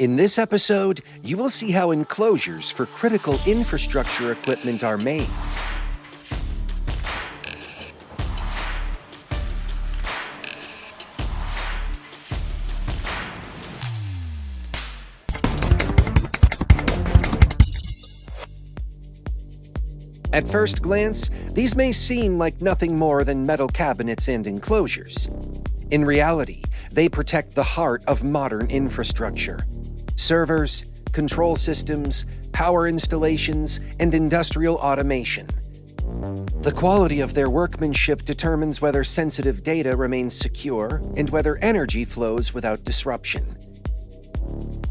In this episode, you will see how enclosures for critical infrastructure equipment are made. At first glance, these may seem like nothing more than metal cabinets and enclosures. In reality, they protect the heart of modern infrastructure. Servers, control systems, power installations, and industrial automation. The quality of their workmanship determines whether sensitive data remains secure and whether energy flows without disruption.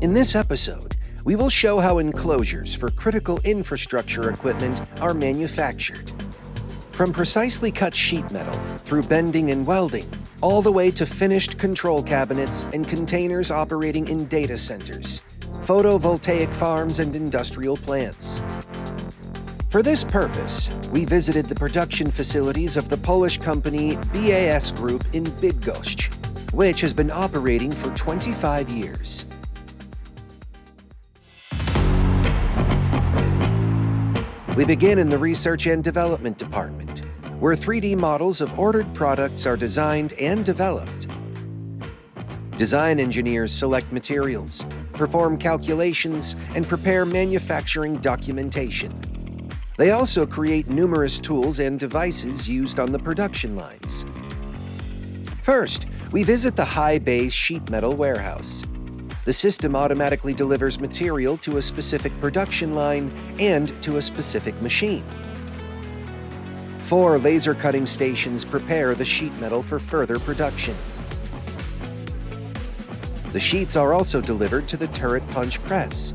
In this episode, we will show how enclosures for critical infrastructure equipment are manufactured. From precisely cut sheet metal, through bending and welding, all the way to finished control cabinets and containers operating in data centers, photovoltaic farms, and industrial plants. For this purpose, we visited the production facilities of the Polish company BAS Group in Bydgoszcz, which has been operating for 25 years. We begin in the Research and Development Department, where 3D models of ordered products are designed and developed. Design engineers select materials, perform calculations, and prepare manufacturing documentation. They also create numerous tools and devices used on the production lines. First, we visit the high bay sheet metal warehouse. The system automatically delivers material to a specific production line and to a specific machine. 4 laser cutting stations prepare the sheet metal for further production. The sheets are also delivered to the turret punch press.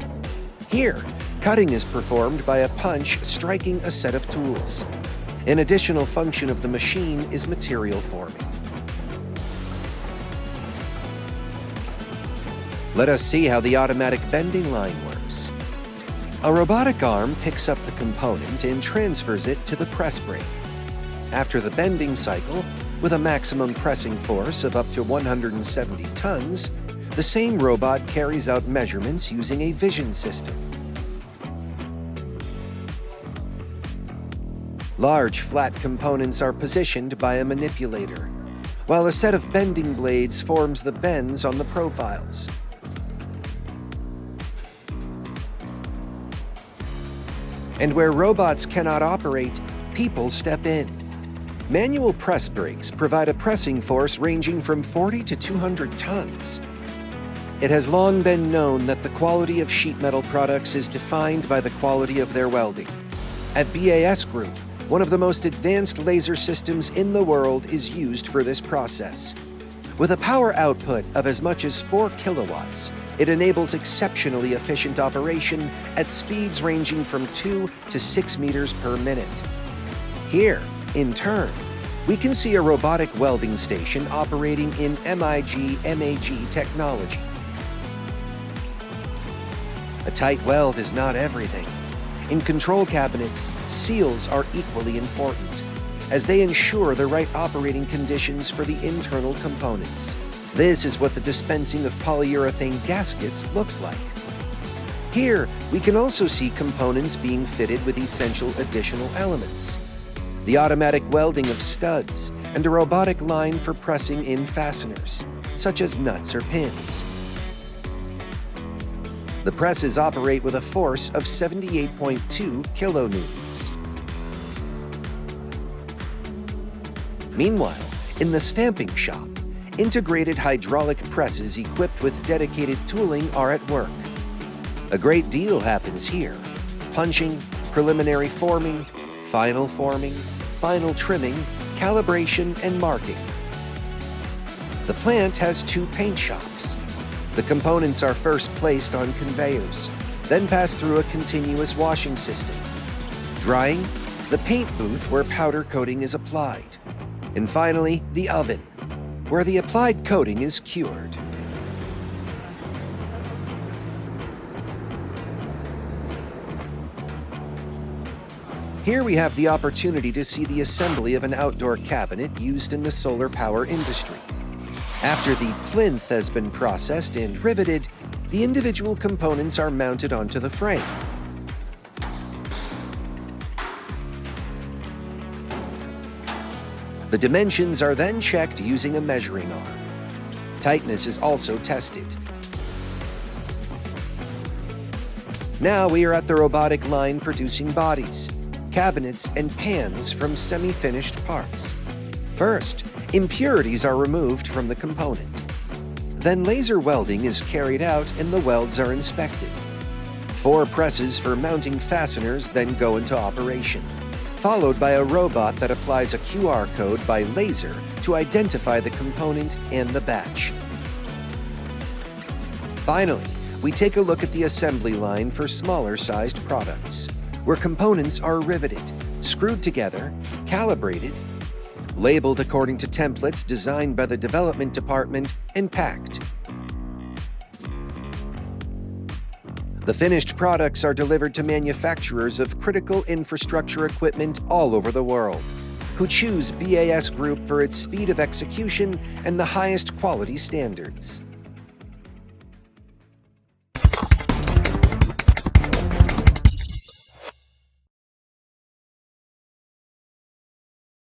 Here, cutting is performed by a punch striking a set of tools. An additional function of the machine is material forming. Let us see how the automatic bending line works. A robotic arm picks up the component and transfers it to the press brake. After the bending cycle, with a maximum pressing force of up to 170 tons, the same robot carries out measurements using a vision system. Large flat components are positioned by a manipulator, while a set of bending blades forms the bends on the profiles. And where robots cannot operate, people step in. Manual press brakes provide a pressing force ranging from 40 to 200 tons. It has long been known that the quality of sheet metal products is defined by the quality of their welding. At BAS Group, one of the most advanced laser systems in the world is used for this process. With a power output of as much as 4 kilowatts, it enables exceptionally efficient operation at speeds ranging from 2 to 6 meters per minute. Here, in turn, we can see a robotic welding station operating in MIG/MAG technology. A tight weld is not everything. In control cabinets, seals are equally important, as they ensure the right operating conditions for the internal components. This is what the dispensing of polyurethane gaskets looks like. Here, we can also see components being fitted with essential additional elements. The automatic welding of studs and a robotic line for pressing in fasteners, such as nuts or pins. The presses operate with a force of 78.2 kilonewtons. Meanwhile, in the stamping shop, integrated hydraulic presses equipped with dedicated tooling are at work. A great deal happens here: punching, preliminary forming, final trimming, calibration, and marking. The plant has 2 paint shops. The components are first placed on conveyors, then pass through a continuous washing system. Drying, the paint booth where powder coating is applied. And finally, the oven, where the applied coating is cured. Here we have the opportunity to see the assembly of an outdoor cabinet used in the solar power industry. After the plinth has been processed and riveted, the individual components are mounted onto the frame. The dimensions are then checked using a measuring arm. Tightness is also tested. Now we are at the robotic line producing bodies, cabinets, and pans from semi-finished parts. First, impurities are removed from the component. Then laser welding is carried out and the welds are inspected. 4 presses for mounting fasteners then go into operation, followed by a robot that applies a QR code by laser to identify the component and the batch. Finally, we take a look at the assembly line for smaller-sized products, where components are riveted, screwed together, calibrated, labeled according to templates designed by the development department, and packed. The finished products are delivered to manufacturers of critical infrastructure equipment all over the world, who choose BAS Group for its speed of execution and the highest quality standards.